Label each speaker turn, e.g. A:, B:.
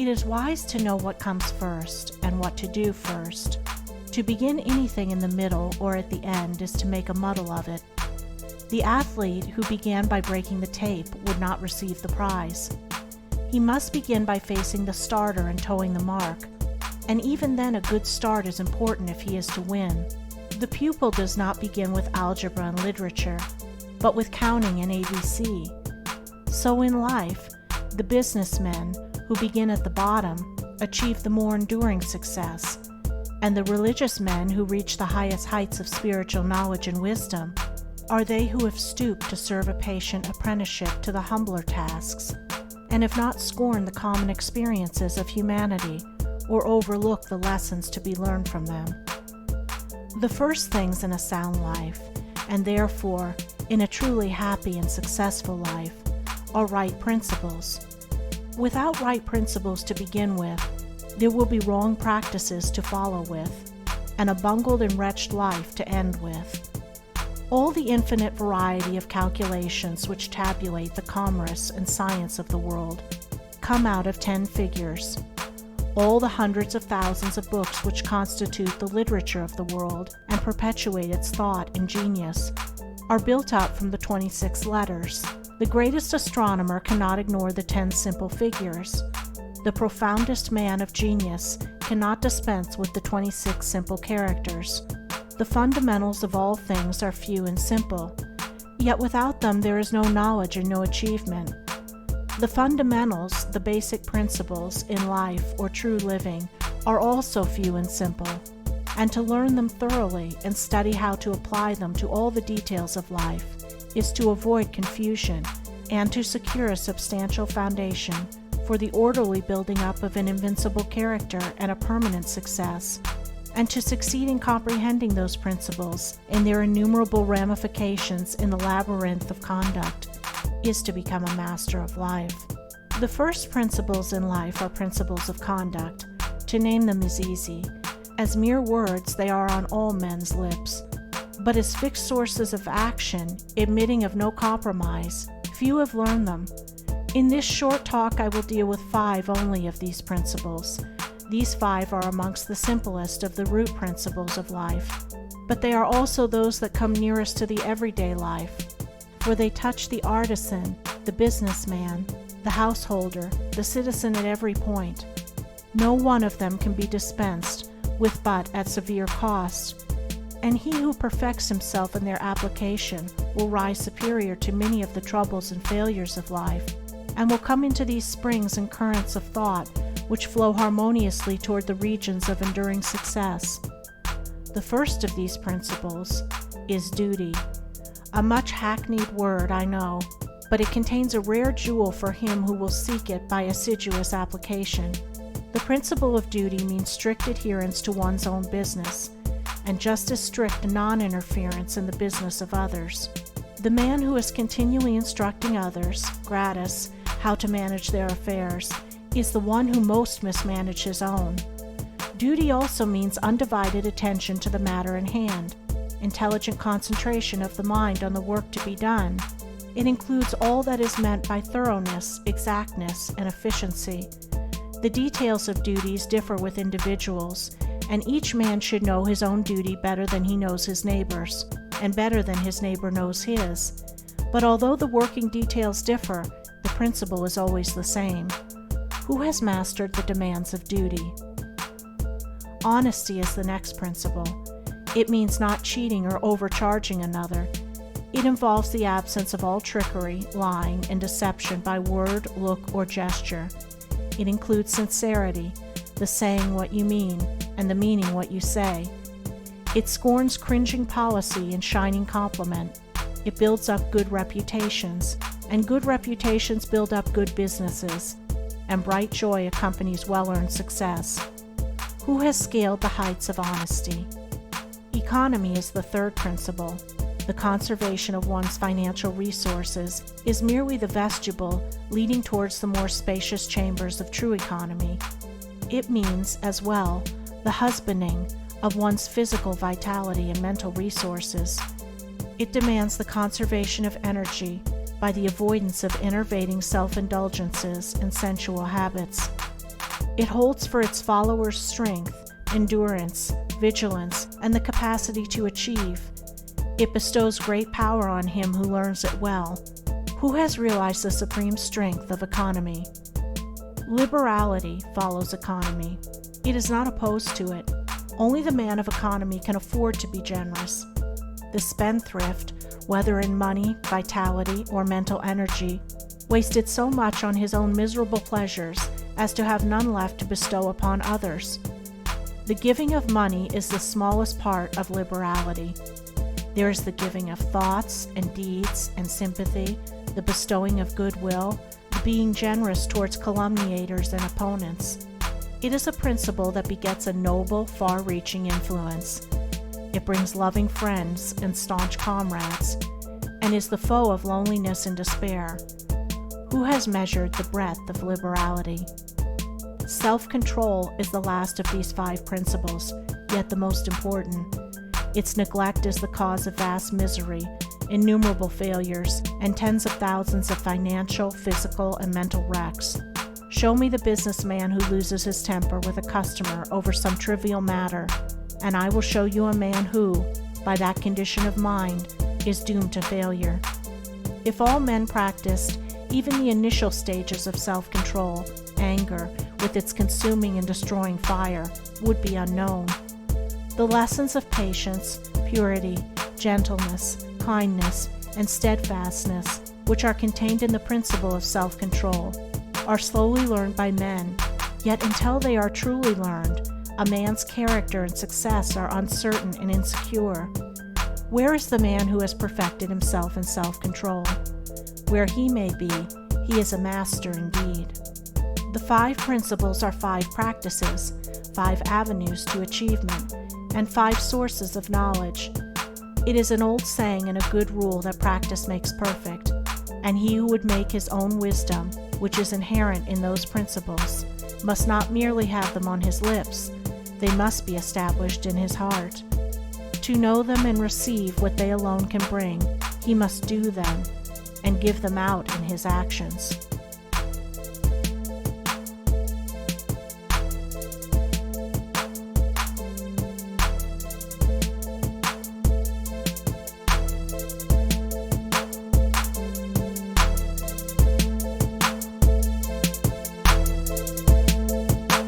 A: It is wise to know what comes first and what to do first. To begin anything in the middle or at the end is to make a muddle of it. The athlete who began by breaking the tape would not receive the prize. He must begin by facing the starter and towing the mark, and even then a good start is important if he is to win. The pupil does not begin with algebra and literature, but with counting and ABC. So in life, the businessmen who begin at the bottom achieve the more enduring success, and the religious men who reach the highest heights of spiritual knowledge and wisdom are they who have stooped to serve a patient apprenticeship to the humbler tasks, and have not scorned the common experiences of humanity or overlooked the lessons to be learned from them. The first things in a sound life, and therefore in a truly happy and successful life, are right principles. Without right principles to begin with, there will be wrong practices to follow with, and a bungled and wretched life to end with. All the infinite variety of calculations which tabulate the commerce and science of the world come out of 10 figures. All the hundreds of thousands of books which constitute the literature of the world and perpetuate its thought and genius are built up from the 26 letters. The greatest astronomer cannot ignore the 10 simple figures. The profoundest man of genius cannot dispense with the 26 simple characters. The fundamentals of all things are few and simple, yet without them there is no knowledge and no achievement. The fundamentals, the basic principles in life or true living, are also few and simple, and to learn them thoroughly and study how to apply them to all the details of life is to avoid confusion and to secure a substantial foundation for the orderly building up of an invincible character and a permanent success. And to succeed in comprehending those principles and their innumerable ramifications in the labyrinth of conduct is to become a master of life. The first principles in life are principles of conduct. To name them is easy. As mere words, they are on all men's lips. But as fixed sources of action, admitting of no compromise, few have learned them. In this short talk, I will deal with 5 only of these principles. These 5 are amongst the simplest of the root principles of life, but they are also those that come nearest to the everyday life, for they touch the artisan, the businessman, the householder, the citizen at every point. No one of them can be dispensed with but at severe cost, and he who perfects himself in their application will rise superior to many of the troubles and failures of life, and will come into these springs and currents of thought which flow harmoniously toward the regions of enduring success. The first of these principles is duty. A much hackneyed word, I know, but it contains a rare jewel for him who will seek it by assiduous application. The principle of duty means strict adherence to one's own business, and just as strict non-interference in the business of others. The man who is continually instructing others, gratis, how to manage their affairs, is the one who most mismanages his own. Duty also means undivided attention to the matter in hand, intelligent concentration of the mind on the work to be done. It includes all that is meant by thoroughness, exactness, and efficiency. The details of duties differ with individuals, and each man should know his own duty better than he knows his neighbor's, and better than his neighbor knows his. But although the working details differ, the principle is always the same. Who has mastered the demands of duty? Honesty is the next principle. It means not cheating or overcharging another. It involves the absence of all trickery, lying, and deception by word, look, or gesture. It includes sincerity, the saying what you mean, and the meaning what you say. It scorns cringing policy and shining compliment. It builds up good reputations, and good reputations build up good businesses, and bright joy accompanies well-earned success. Who has scaled the heights of honesty? Economy is the third principle. The conservation of one's financial resources is merely the vestibule leading towards the more spacious chambers of true economy. It means, as well, the husbanding of one's physical vitality and mental resources. It demands the conservation of energy by the avoidance of enervating self-indulgences and sensual habits. It holds for its followers strength, endurance, vigilance, and the capacity to achieve. It bestows great power on him who learns it well. Who has realized the supreme strength of economy? Liberality follows economy. It is not opposed to it. Only the man of economy can afford to be generous. The spendthrift, whether in money, vitality, or mental energy, wasted so much on his own miserable pleasures as to have none left to bestow upon others. The giving of money is the smallest part of liberality. There is the giving of thoughts and deeds and sympathy, the bestowing of goodwill, the being generous towards calumniators and opponents. It is a principle that begets a noble, far-reaching influence. It brings loving friends and staunch comrades, and is the foe of loneliness and despair. Who has measured the breadth of liberality? Self-control is the last of these 5 principles, yet the most important. Its neglect is the cause of vast misery, innumerable failures, and tens of thousands of financial, physical, and mental wrecks. Show me the businessman who loses his temper with a customer over some trivial matter, and I will show you a man who, by that condition of mind, is doomed to failure. If all men practiced even the initial stages of self-control, anger, with its consuming and destroying fire, would be unknown. The lessons of patience, purity, gentleness, kindness, and steadfastness, which are contained in the principle of self-control, are slowly learned by men, yet until they are truly learned, a man's character and success are uncertain and insecure. Where is the man who has perfected himself in self-control? Where he may be, he is a master indeed. The 5 principles are 5 practices, 5 avenues to achievement, and 5 sources of knowledge. It is an old saying and a good rule that practice makes perfect, and he who would make his own wisdom, which is inherent in those principles, must not merely have them on his lips, they must be established in his heart. To know them and receive what they alone can bring, he must do them, and give them out in his actions.